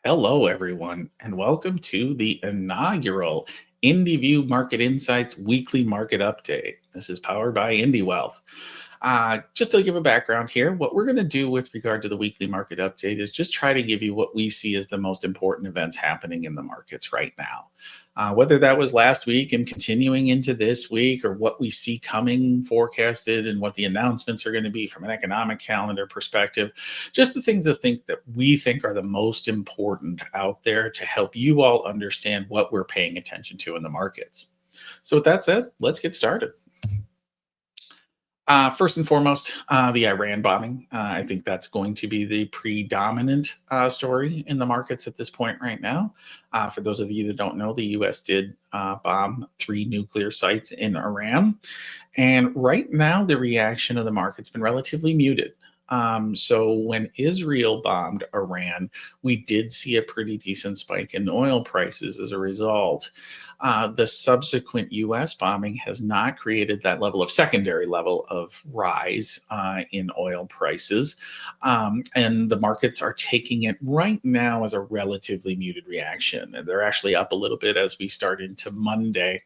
Hello, everyone, and welcome to the inaugural IndiView Market Insights Weekly Market Update. This is powered by IndiWealth. Just to give a background here, what we're going to do with regard to the weekly market update is just try to give you what we see as the most important events happening in the markets right now. Whether that was last week and continuing into this week, or what we see coming forecasted and what the announcements are going to be from an economic calendar perspective, just the things that we think are the most important out there to help you all understand what we're paying attention to in the markets. So with that said, let's get started. First and foremost, the Iran bombing. I think that's going to be the predominant story in the markets at this point right now. For those of you that don't know, the U.S. did bomb 3 nuclear sites in Iran. And right now, the reaction of the market's been relatively muted. So when Israel bombed Iran, we did see a pretty decent spike in oil prices as a result. The subsequent U.S. bombing has not created that secondary level of rise in oil prices. And the markets are taking it right now as a relatively muted reaction. And they're actually up a little bit as we start into Monday.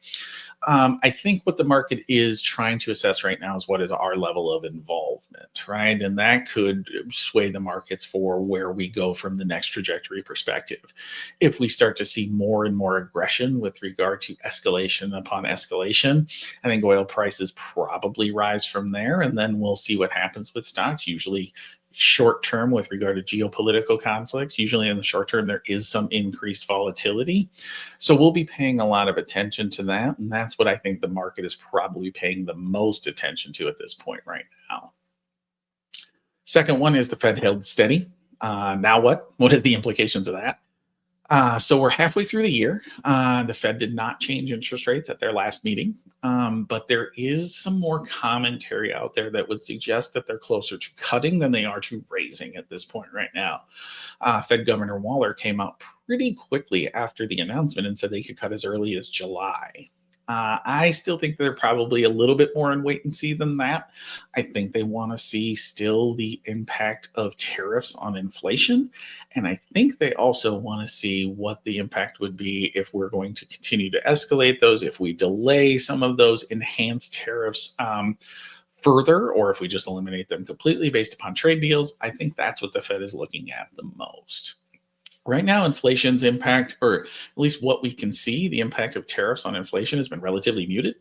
I think what the market is trying to assess right now is what is our level of involvement, right? And that could sway the markets for where we go from the next trajectory perspective. If we start to see more and more aggression with regard to escalation upon escalation, I think oil prices probably rise from there, and then we'll see what happens with stocks. Usually short term with regard to geopolitical conflicts, usually in the short term, there is some increased volatility. So we'll be paying a lot of attention to that. And that's what I think the market is probably paying the most attention to at this point right now. Second one is the Fed held steady. Now what? What are the implications of that? So we're halfway through the year. The Fed did not change interest rates at their last meeting, but there is some more commentary out there that would suggest that they're closer to cutting than they are to raising at this point right now. Fed Governor Waller came out pretty quickly after the announcement and said they could cut as early as July. I still think they're probably a little bit more in wait and see than that. I think they want to see still the impact of tariffs on inflation. And I think they also want to see what the impact would be if we're going to continue to escalate those, if we delay some of those enhanced tariffs further, or if we just eliminate them completely based upon trade deals. I think that's what the Fed is looking at the most. Right now, inflation's impact, or at least what we can see, the impact of tariffs on inflation has been relatively muted.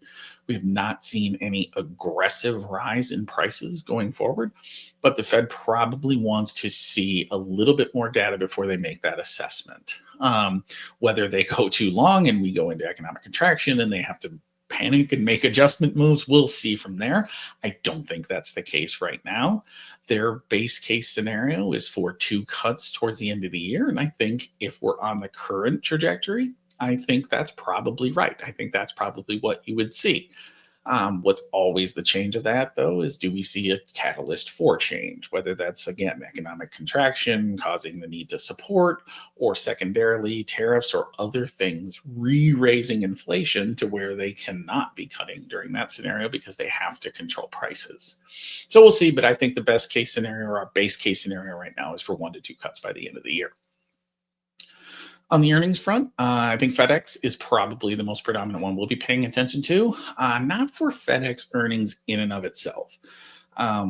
We have not seen any aggressive rise in prices going forward, but the Fed probably wants to see a little bit more data before they make that assessment. Whether they go too long and we go into economic contraction and they have to panic and make adjustment moves, we'll see from there. I don't think that's the case right now. Their base case scenario is for 2 cuts towards the end of the year. And I think if we're on the current trajectory, I think that's probably right. I think that's probably what you would see. What's always the change of that, though, is do we see a catalyst for change, whether that's, again, economic contraction causing the need to support, or secondarily tariffs or other things re-raising inflation to where they cannot be cutting during that scenario because they have to control prices. So we'll see, but I think the best case scenario, or our base case scenario right now, is for 1 to 2 cuts by the end of the year. On the earnings front, I think FedEx is probably the most predominant one we'll be paying attention to, not for FedEx earnings in and of itself.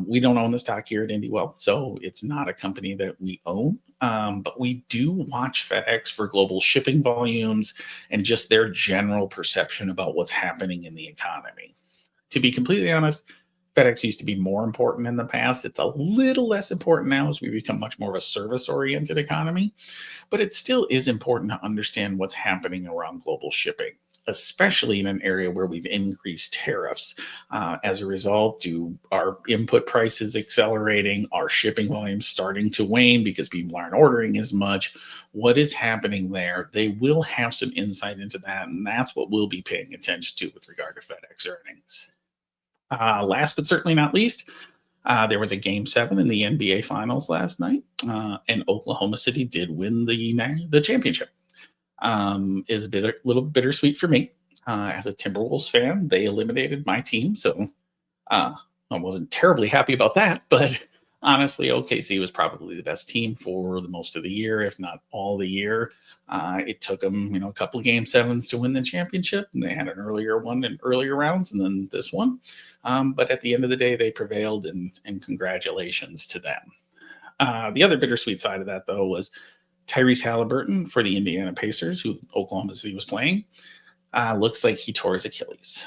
We don't own the stock here at IndiWealth, so it's not a company that we own, but we do watch FedEx for global shipping volumes and just their general perception about what's happening in the economy. To be completely honest, FedEx used to be more important in the past. It's a little less important now as we become much more of a service-oriented economy, but it still is important to understand what's happening around global shipping, especially in an area where we've increased tariffs. As a result, do our input prices accelerating, our shipping volumes starting to wane because people aren't ordering as much? What is happening there? They will have some insight into that, and that's what we'll be paying attention to with regard to FedEx earnings. Last but certainly not least, there was a Game 7 in the NBA Finals last night, and Oklahoma City did win the championship. Is a little bittersweet for me. As a Timberwolves fan, they eliminated my team, so I wasn't terribly happy about that, but Honestly, OKC was probably the best team for the most of the year, if not all the year. It took them, a couple of game sevens to win the championship, and they had an earlier one in earlier rounds, and then this one. But at the end of the day, they prevailed, and congratulations to them. The other bittersweet side of that, though, was Tyrese Halliburton for the Indiana Pacers, who Oklahoma City was playing. Looks like he tore his Achilles,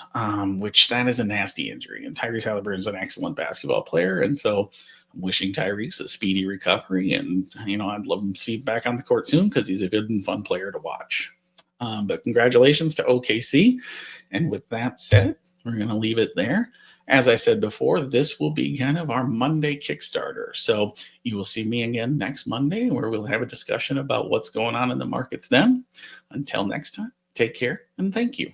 which that is a nasty injury. And Tyrese Halliburton is an excellent basketball player, and so I'm wishing Tyrese a speedy recovery. And I'd love him to see him back on the court soon because he's a good and fun player to watch. But congratulations to OKC. And with that said, we're going to leave it there. As I said before, this will be kind of our Monday Kickstarter. So you will see me again next Monday, where we'll have a discussion about what's going on in the markets then. Until next time. Take care and thank you.